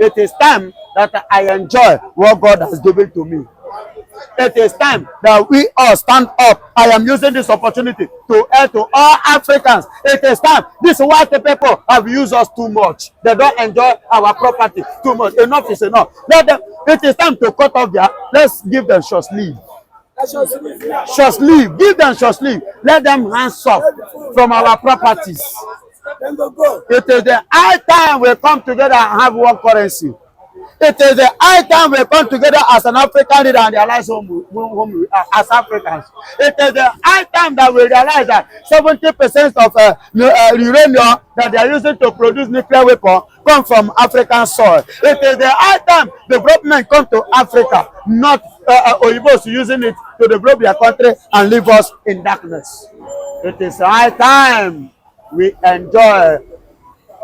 It is time that I enjoy what God has given to me. It is time that we all stand up. I am using this opportunity to help to all Africans. It is time. These white people have used us too much. They don't enjoy our property too much. Enough is enough. Let them. It is time to cut off their. Let's give them short sleeve. Short sleeve. Give them short sleeve. Let them hands off from our properties. It is the high time we come together and have one currency. It is the high time we come together as an African leader and realize whom as Africans. It is the high time that we realize that 70% of uranium that they are using to produce nuclear weapons come from African soil. It is the high time development come to Africa, not Oyibos using it to develop their country and leave us in darkness. It is high time we enjoy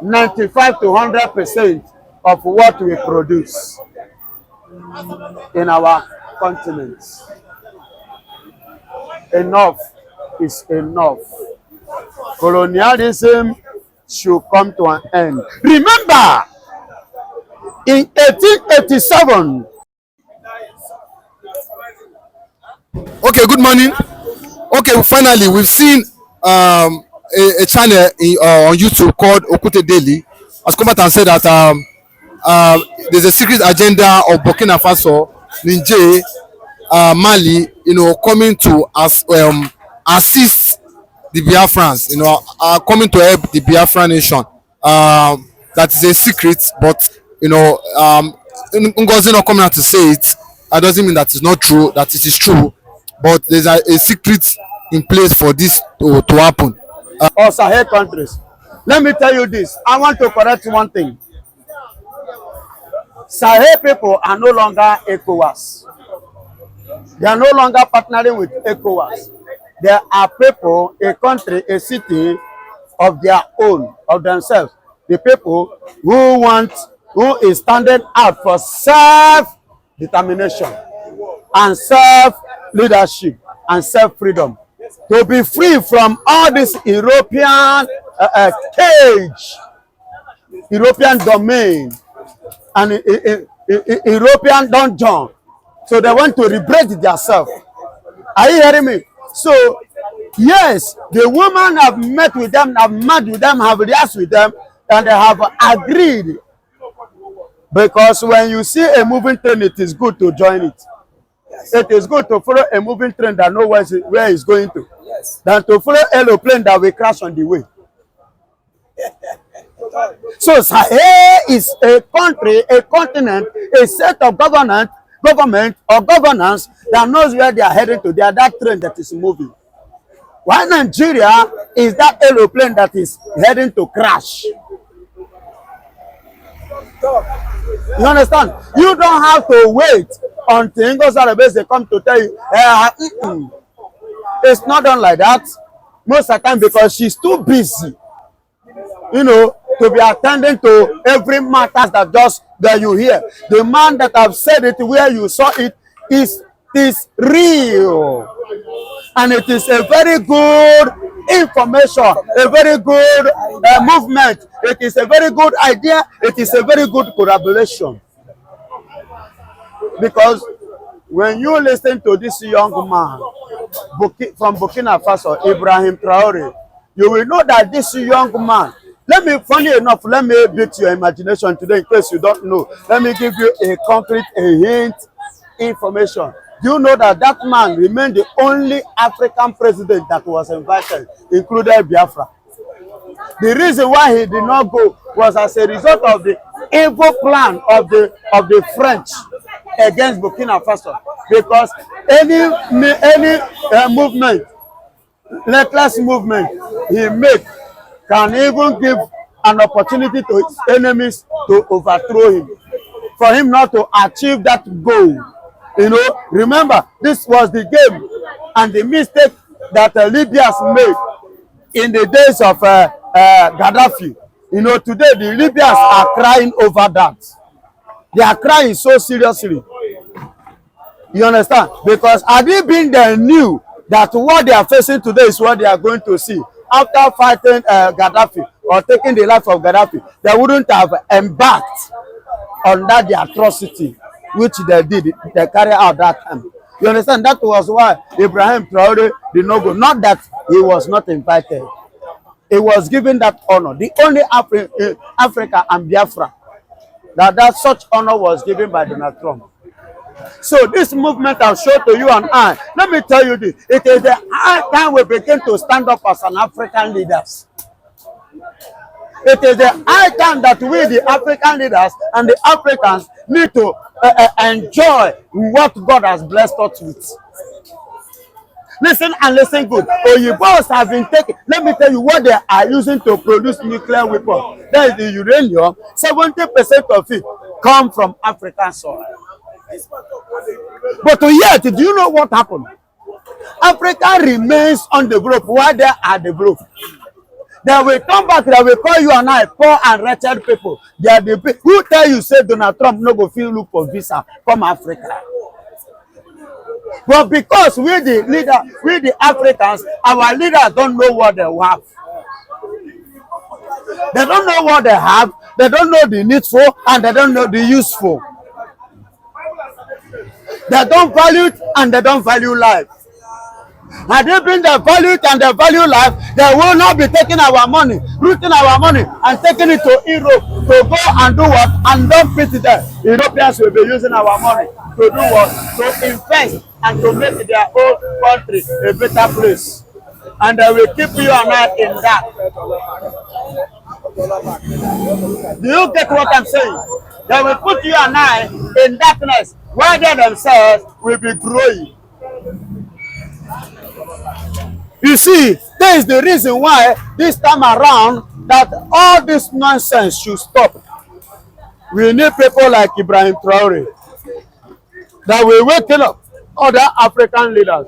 95 to 100% of what we produce in our continents. Enough is enough. Colonialism should come to an end. Remember, in 1887. Okay, good morning. Okay, finally, we've seen a channel on YouTube called Okute Daily has come out and said that there's a secret agenda of Burkina Faso, Niger, Mali, coming to assist the Biafrans, coming to help the Biafran nation. That is a secret, but Ngozi not coming out to say it. That doesn't mean that it's not true, that it is true, but there's a secret in place for this to happen. Or Sahel countries. Let me tell you this. I want to correct one thing. Sahel people are no longer ECOWAS. They are no longer partnering with ECOWAS. There are people, a country, a city of their own, of themselves. The people who is standing out for self-determination and self-leadership and self-freedom. To be free from all this European cage, European domain, and European dungeon. So they want to liberate themselves. Are you hearing me? So, yes, the women have met with them, have met with them, have reacted with them, and they have agreed. Because when you see a moving train, it is good to join it. It is good to follow a moving train that knows where it's going to, than to follow an aeroplane that will crash on the way. So Sahel is a country, a continent, a set of government or governance that knows where they are heading to. They are that train that is moving. While Nigeria is that aeroplane that is heading to crash. You understand? You don't have to wait until Ngozi they come to tell you, it's not done like that. Most of the time because she's too busy, to be attending to every matter that you hear. The man that have said it where you saw it is real. And it is a very good information, a very good movement. It is a very good idea. It is a very good collaboration. Because when you listen to this young man from Burkina Faso, Ibrahim Traore, you will know that this young man, funny enough, let me beat your imagination today in case you don't know. Let me give you a concrete, hint information. Do you know that that man remained the only African president that was invited, including Biafra? The reason why he did not go was as a result of the evil plan of the French against Burkina Faso. Because any movement, reckless movement he make can even give an opportunity to his enemies to overthrow him, for him not to achieve that goal. Remember, this was the game and the mistake that Libyans made in the days of Gaddafi. Today the Libyans are crying over that. They are crying so seriously. You understand? Because had it been they knew that what they are facing today is what they are going to see, after fighting Gaddafi or taking the life of Gaddafi, they wouldn't have embarked on that the atrocity which they did, they carry out that time. You understand? That was why Ibrahim Traore did not go. Not that he was not invited. He was given that honor. The only Africa and Biafra that such honor was given by Donald Trump. So this movement I've shown to you and I, let me tell you this, it is the high time we begin to stand up as an African leaders. It is the high time that we, the African leaders and the Africans, need to enjoy what God has blessed us with. Listen and listen good. Oyibos have been taking, let me tell you what they are using to produce nuclear weapons. That is the uranium. 70% of it come from African soil. But yet, do you know what happened? Africa remains undeveloped while they are developed. They will come back, they will call you and I poor and wretched people. They are the people who tell you say Donald Trump no go feel look for visa from Africa. But because we the leader, we the Africans, our leaders don't know what they have. They don't know what they have, they don't know the needful, and they don't know the useful. They don't value it and they don't value life. Had they been the value it and the value life, they will not be taking our money, rooting our money and taking it to Europe to go and do what? And don't fit it there. Europeans will be using our money to do what? To invest and to make their own country a better place. And they will keep you and I in that. Do you get what I'm saying? They will put you and I in darkness while they themselves will be growing. You see, that is the reason why this time around that all this nonsense should stop. We need people like Ibrahim Traore that will waken up other African leaders,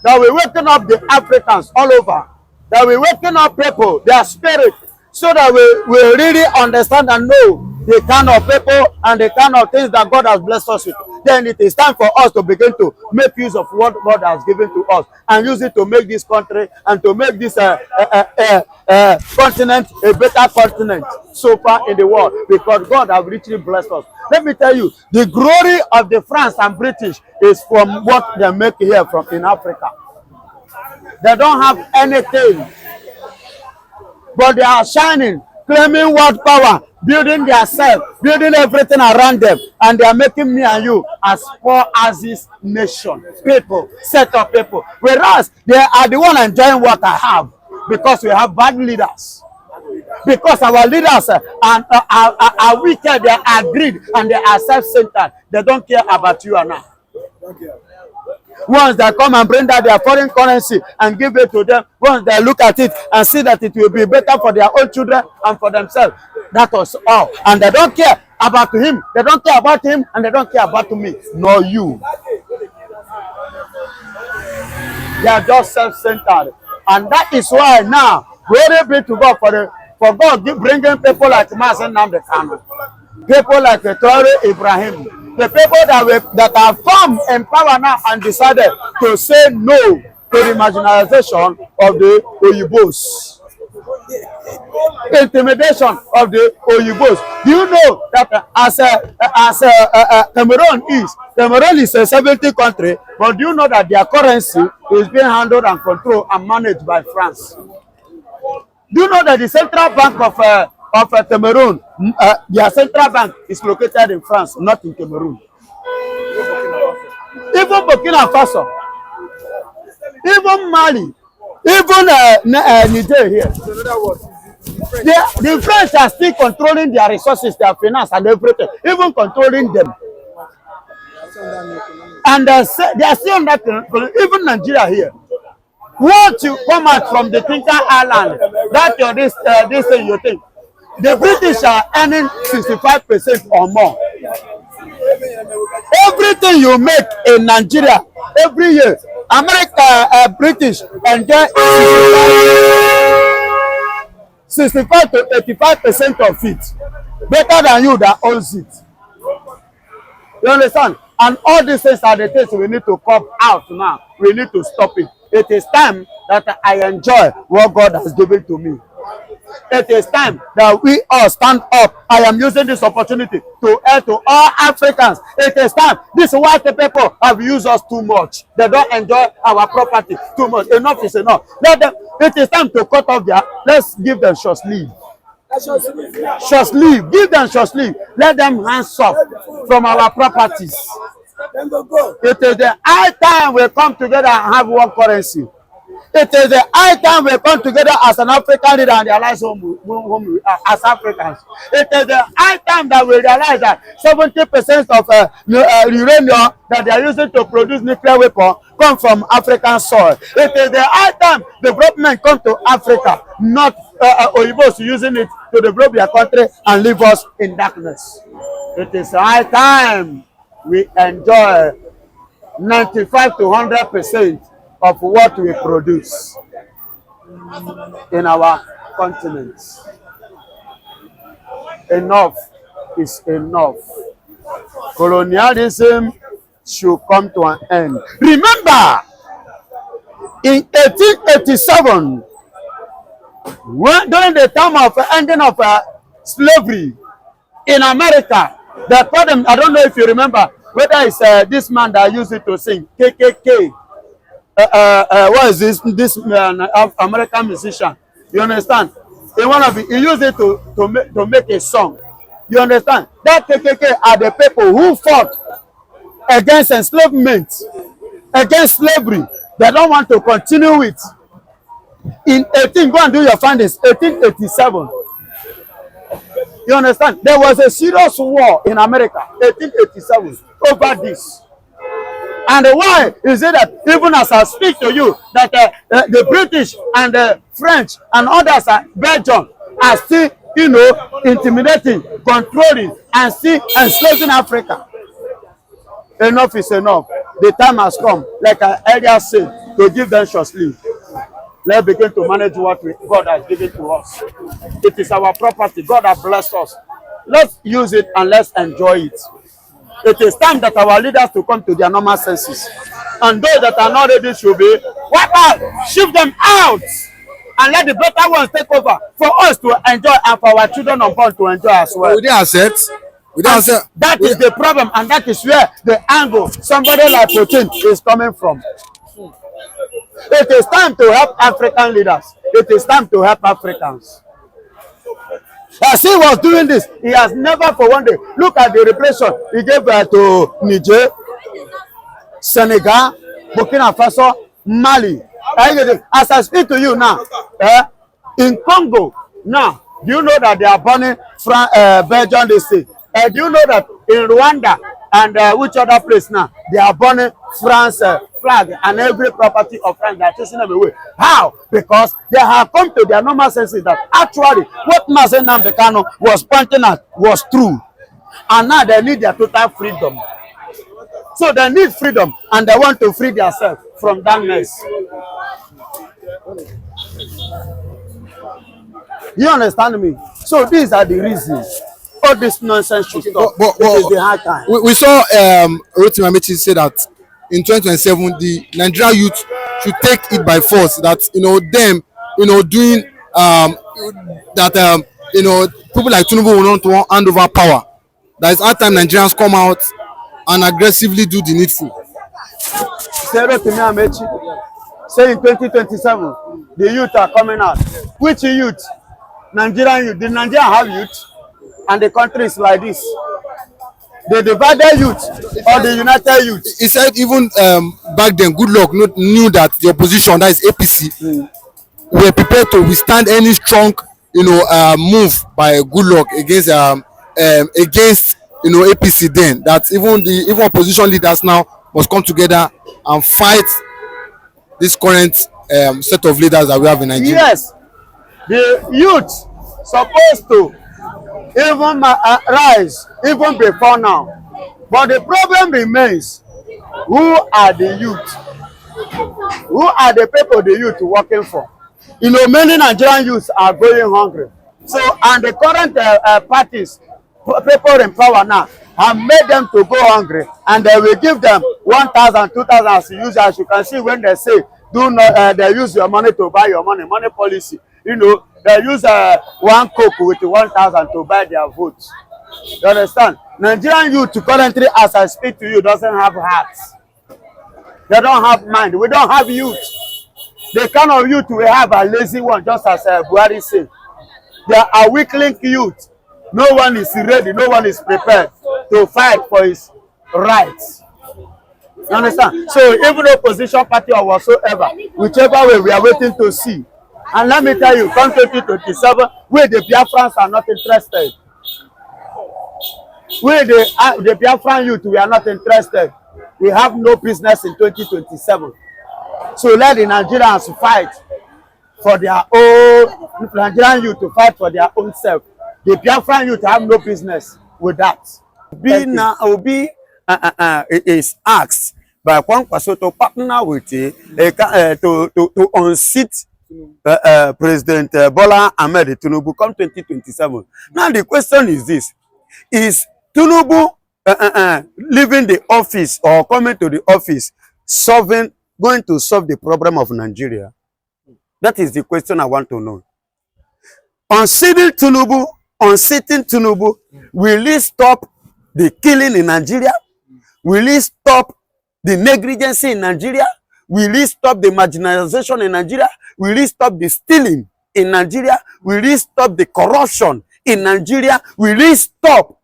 that will waken up the Africans all over, that will waken up people, their spirit, so that we really understand and know the kind of people and the kind of things that God has blessed us with. Then it is time for us to begin to make use of what God has given to us and use it to make this country and to make this continent a better continent so far in the world, because God has richly blessed us. Let me tell you, the glory of the France and British is from what they make here from in Africa. They don't have anything, but they are shining, claiming world power, building themselves, building everything around them, and they are making me and you as poor as this nation, people, set of people. Whereas they are the one enjoying what I have, because we have bad leaders. Because our leaders are wicked, they are greedy, and they are self-centered. They don't care about you and I. Once they come and bring out their foreign currency and give it to them, once they look at it and see that it will be better for their own children and for themselves, that was all. And they don't care about him, they don't care about him, and they don't care about me, nor you. They are just self-centered. And that is why now, glory be to God for God bringing people like Mazen Namdekano, people like Traore Ibrahim, the people that are firm in power now and decided to say no to the marginalization of the Oyibos, intimidation of the Oyibos. Do you know that as Cameroon is a 70 country, but do you know that their currency is being handled and controlled and managed by France? Do you know that the central bank of Cameroon, their central bank is located in France, not in Cameroon? Even Burkina Faso, even Mali, even Niger here. The French are still controlling their resources, their finance and everything, even controlling them. And they are still on that, even Nigeria here. Once you come out from the Tinker Island, that this thing you think, the British are earning 65% or more. Everything you make in Nigeria every year, British enjoy 65 to 85% of it, better than you that owns it. You understand? And all these things are the things we need to come out now. We need to stop it. It is time that I enjoy what God has given to me. It is time that we all stand up. I am using this opportunity to help to all Africans. It is time. These white people have used us too much. They don't enjoy our property too much. Enough is enough. Let them. It is time to cut off their. Let's give them short sleeve. Short sleeve. Give them short sleeve. Let them hands off from our properties. It is the high time we come together and have one currency. It is the high time we come together as an African leader and realize whom we are as Africans. It is the high time that we realize that 70% of uranium that they are using to produce nuclear weapons come from African soil. It is the high time development come to Africa, not Oyibos using it to develop their country and leave us in darkness. It is high time we enjoy 95 to 100% of what we produce in our continent. Enough is enough. Colonialism should come to an end. Remember, in 1887, during the time of ending of slavery in America, they called them, I don't know if you remember, whether it's this man that used it to sing, KKK. What is this American musician? You understand? In one of it, he used it to make a song. You understand? That KKK are the people who fought against enslavement, against slavery. They don't want to continue it. In 18, go and do your findings. 1887. You understand? There was a serious war in America, 1887, over this. And why is it that even as I speak to you, that the British and the French and others, Belgium, are still, intimidating, controlling, and still enslaving Africa? Enough is enough. The time has come, like I earlier said, to give them short sleeve. Let's begin to manage what God has given to us. It is our property. God has blessed us. Let's use it and let's enjoy it. It is time that our leaders to come to their normal senses. And those that are not ready should be wiped out, shift them out, and let the better ones take over for us to enjoy and for our children unborn to enjoy as well. We didn't accept. That is the problem, and that is where the angle somebody like Putin is coming from. It is time to help African leaders. It is time to help Africans. As he was doing this, he has never for one day. Look at the repression he gave to Niger, Senegal, Burkinfaso, Mali. As I speak to you now, in Congo, now, do you know that they are burning Belgium this thing? Do you know that in Rwanda and which other place now, they are burning France flag and every property of France, they are chasing them away. How? Because they have come to their normal senses that actually what Mazen Namdekano was pointing at was true. And now they need their total freedom. So they need freedom and they want to free themselves from that mess. You understand me? So these are the reasons. All this nonsense should stop. It is the hard time. We saw Rotimi Amechi say that in 2027 the Nigerian youth should take it by force. That them doing that people like Tinubu will not want to hand over power. That is our time Nigerians come out and aggressively do the needful. Say Rotimi Amechi. Say in 2027 the youth are coming out. Which youth? Nigerian youth. Did Nigeria have youth? And the country is like this. The divided youth or the united youth. He said even back then, good luck knew that the opposition, that is APC, were prepared to withstand any strong, move by good luck against APC. Then that even opposition leaders now must come together and fight this current set of leaders that we have in Nigeria. Yes, the youth supposed to even rise even before now, but the problem remains: who are the youth? Who are the people the youth working for? Many Nigerian youths are going hungry. So, and the current parties, people in power now, have made them to go hungry, and they will give them 1,000, 2,000 as usual. As you can see, when they say do not they use your money to buy your money policy. You know, they use one coke with 1,000 to buy their votes. You understand? Nigerian youth currently, as I speak to you, doesn't have hearts. They don't have mind. We don't have youth. The kind of youth we have are lazy one, just as Buhari said. They are weakling youth. No one is ready. No one is prepared to fight for his rights. You understand? So even opposition party or whatsoever, whichever way, we are waiting to see. And let me tell you, come 2027, we the Biafrans are not interested. We the Biafran youth, we are not interested. We have no business in 2027. So let the Nigerians fight for their own, Nigerian youth to fight for their own self. The Biafran youth have no business with that. Obi is asked by Kwankwaso to partner with to unseat President Bola Ahmed Tinubu come 2027. Now the question is this: is Tinubu leaving the office or coming to the office going to solve the problem of Nigeria? That is the question I want to know. Unseating Tinubu, will it stop the killing in Nigeria? Will it stop the negligence in Nigeria? Will it stop the marginalization in Nigeria? Will it stop the stealing in Nigeria? Will it stop the corruption in Nigeria? Will it stop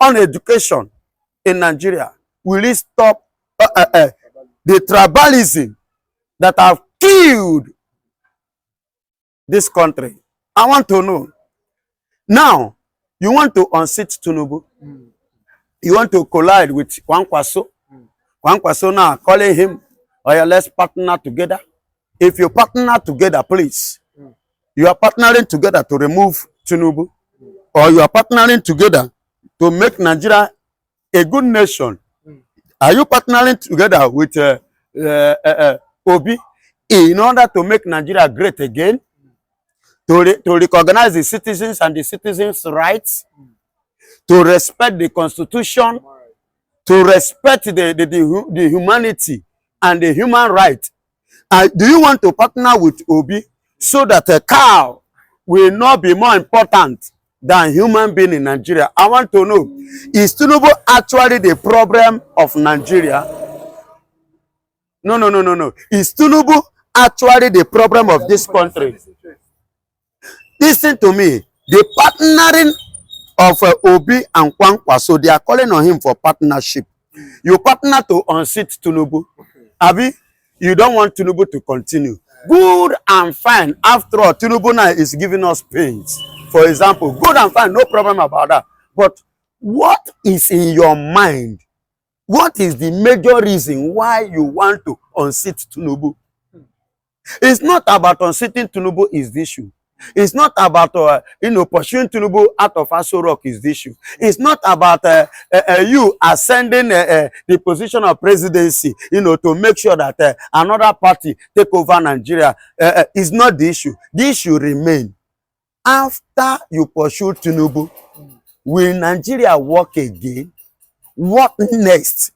uneducation in Nigeria? Will it stop the tribalism that have killed this country? I want to know. Now, you want to unseat Tinubu. You want to collide with Kwankwaso. Kwankwaso now calling him, or yeah, let's partner together. If you partner together, please, you are partnering together to remove Tinubu, or you are partnering together to make Nigeria a good nation. Are you partnering together with Obi in order to make Nigeria great again? To recognize the citizens and the citizens' rights, to respect the constitution, to respect the humanity and the human right. Do you want to partner with Obi so that a cow will not be more important than human being in Nigeria? I want to know, is Tinubu actually the problem of Nigeria? No. Is Tinubu actually the problem of this country? Listen to me. The partnering of Obi and Kwankwaso, they are calling on him for partnership. You partner to unseat Tinubu. Abi, you don't want Tinubu to continue. Good and fine. After all, Tinubu now is giving us pains. For example, good and fine, no problem about that. But what is in your mind? What is the major reason why you want to unseat Tinubu? It's not about unseating Tinubu is the issue. It's not about pursuing Tinubu out of Aso Rock is the issue. It's not about you ascending the position of presidency, to make sure that another party take over Nigeria. Is not the issue. The issue remain. After you pursue Tinubu, will Nigeria work again? What next?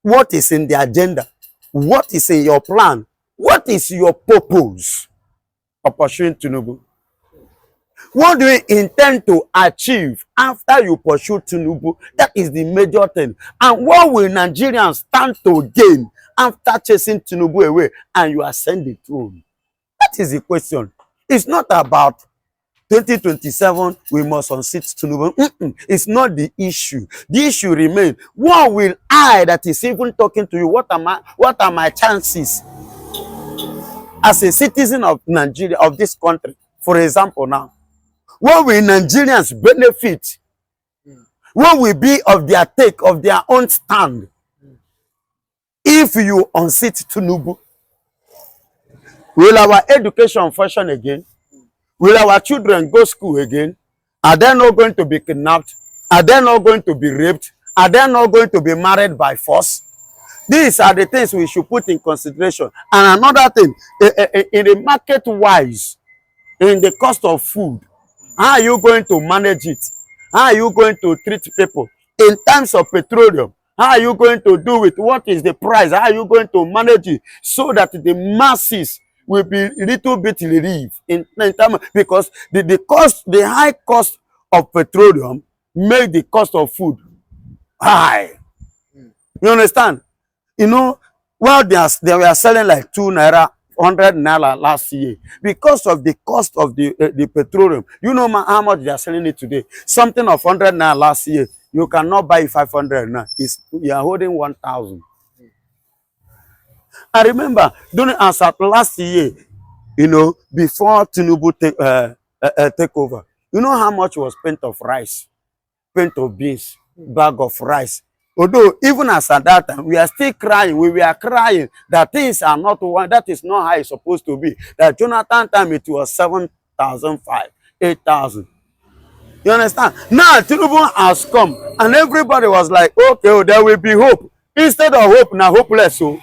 What is in the agenda? What is in your plan? What is your purpose of pursuing Tinubu? What do you intend to achieve after you pursue Tinubu? That is the major thing. And what will Nigerians stand to gain after chasing Tinubu away and you ascend the throne? That is the question. It's not about 2027, we must unseat Tinubu. It's not the issue. The issue remains. What will I that is even talking to you? What are my chances as a citizen of Nigeria, of this country? For example, now, what will Nigerians benefit? What will be of their take, of their own stand, if you unseat Tinubu? Will our education function again? Will our children go to school again? Are they not going to be kidnapped? Are they not going to be raped? Are they not going to be married by force? These are the things we should put in consideration. And another thing, in the market-wise, in the cost of food, how are you going to manage it? How are you going to treat people? In terms of petroleum, How are you going to do it? What is the price? How are you going to manage it so that the masses will be a little bit relieved in terms, because the high cost of petroleum make the cost of food high. You understand? You know, well, they were selling like 2 naira, 100 naira last year because of the cost of the petroleum. You know how much they are selling it today? Something of 100 naira last year. You cannot buy 500 now. You are holding 1,000. I remember during as at last year, you know, before Tinubu take over, you know how much was pint of rice, pint of beans, bag of rice. Although even as at that time, we are still crying. We were crying that things are not one. That is not how it's supposed to be. That Jonathan time it was 7,500, 8,000. You understand? Now Tinubu has come, and everybody was like, okay, oh, there will be hope. Instead of hope, now hopeless. So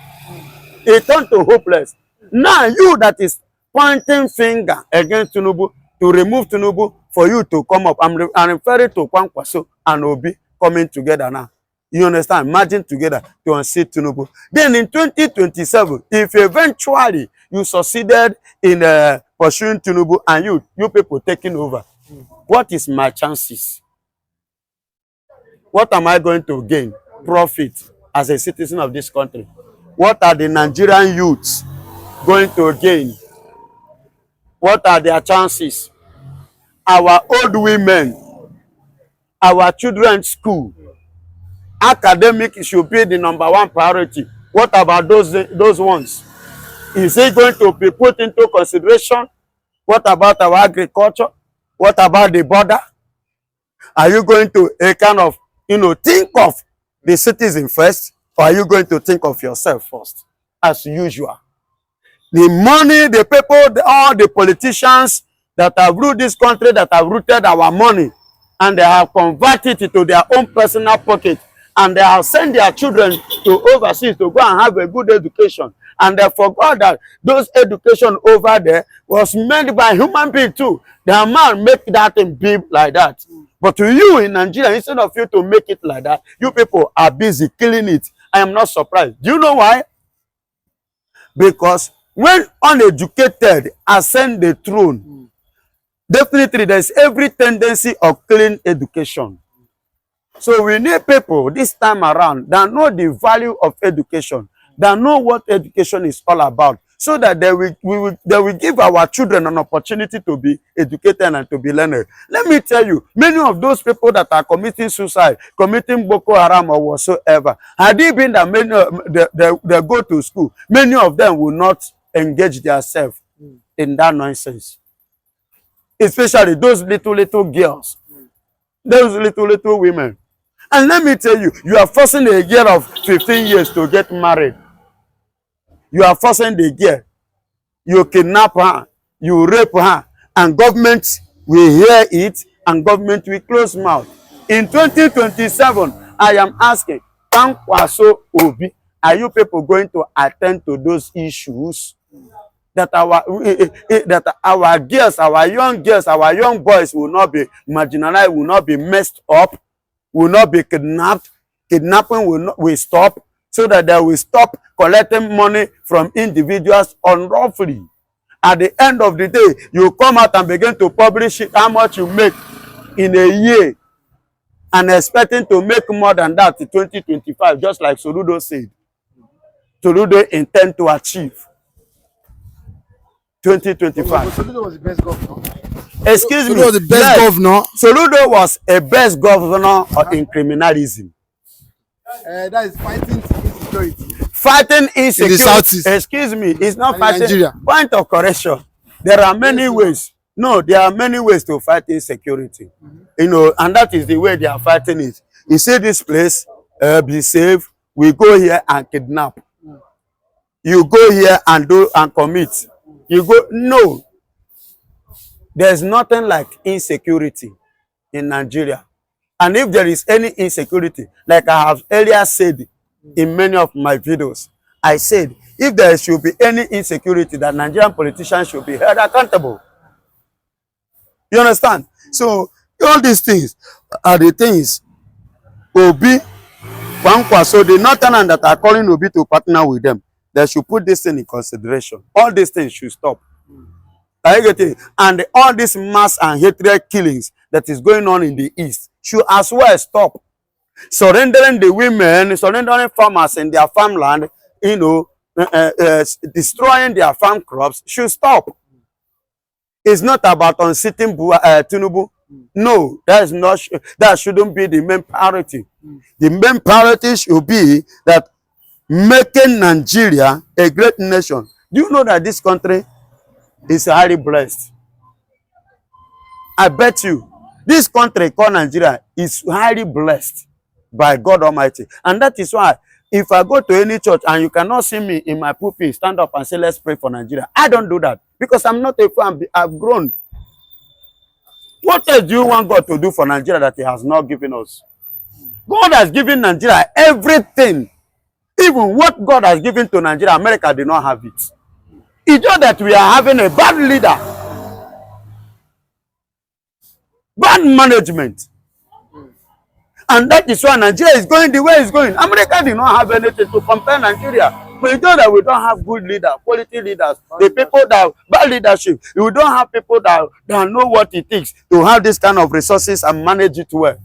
it turned to hopeless. Now you that is pointing finger against Tinubu to remove Tinubu for you to come up. I'm referring to Kwankwaso and Obi coming together now. You understand? Imagine together to unseat Tinubu. Then in 2027, if eventually you succeeded in pursuing Tinubu and you people taking over, what is my chances? What am I going to gain? Profit as a citizen of this country? What are the Nigerian youths going to gain? What are their chances? Our old women, our children's school, academic should be the #1 priority. What about those ones? Is it going to be put into consideration? What about our agriculture? What about the border? Are you going to kind of, think of the citizen first, or are you going to think of yourself first, as usual? The money, the people, all the politicians that have ruled this country, that have rooted our money, and they have converted it to their own personal pocket, and they have sent their children to overseas to go and have a good education, and they forgot that those education over there was made by human being too. The man make that thing big like that. But to you in Nigeria, instead of you to make it like that, you people are busy killing it. I am not surprised. Do you know why? Because when uneducated ascend the throne, definitely there is every tendency of killing education. So we need people this time around that know the value of education, that know what education is all about, so that they will give our children an opportunity to be educated and to be learned. Let me tell you, many of those people that are committing suicide, committing Boko Haram or whatsoever, had it been that many they go to school, many of them will not engage themselves in that nonsense. Especially those little girls, those little women. And let me tell you, you are forcing a girl of 15 years to get married. You are forcing the girl. You kidnap her, you rape her, and government will hear it, and government will close mouth. In 2027, I am asking, Kwankwaso Obi, are you people going to attend to those issues? That our girls, our young girls, our young boys will not be marginalized, will not be messed up, will not be kidnapped. Kidnapping will stop, so that they will stop collecting money from individuals unlawfully. At the end of the day, you come out and begin to publish it, how much you make in a year, and expecting to make more than that in 2025, just like Soludo said. Soludo intend to achieve 2025. Soludo was the best governor. Excuse me. Soludo was the best governor. Soludo was a best governor in criminalism. That is fighting insecurity. Fighting insecurity. In the Southeast. Excuse me. It's not fighting. Nigeria. Point of correction. There are many ways. No, there are many ways to fight insecurity. And that is the way they are fighting it. You see this place, be safe. We go here and kidnap. You go here and do and commit. You go, no. There's nothing like insecurity in Nigeria. And if there is any insecurity, like I have earlier said in many of my videos, I said, if there should be any insecurity, that Nigerian politicians should be held accountable. You understand? So all these things are the things Obi So the northerners that are calling Obi to partner with them, they should put this thing in consideration. All these things should stop. Are you getting? And all this mass and hatred killings that is going on in the east should as well stop. Surrendering the women, surrendering farmers in their farmland, you know, destroying their farm crops should stop. It's not about unseating Tinubu. No, that shouldn't be the main priority. The main priority should be that making Nigeria a great nation. Do you know that this country is highly blessed? I bet you this country called Nigeria is highly blessed by God Almighty. And that is why if I go to any church and you cannot see me in my pulpit stand up and say, let's pray for Nigeria, I don't do that because I'm not a fan. I've grown. What else do you want God to do for Nigeria that he has not given us? God has given Nigeria everything. Even what God has given to Nigeria, America did not have it. It's just that we are having a bad leader. Bad management. And that is why Nigeria is going the way it's going. America did not have anything to compare Nigeria. But it's not that we don't have good leaders, quality leaders, the people that have bad leadership. We don't have people that know what it takes to have this kind of resources and manage it well.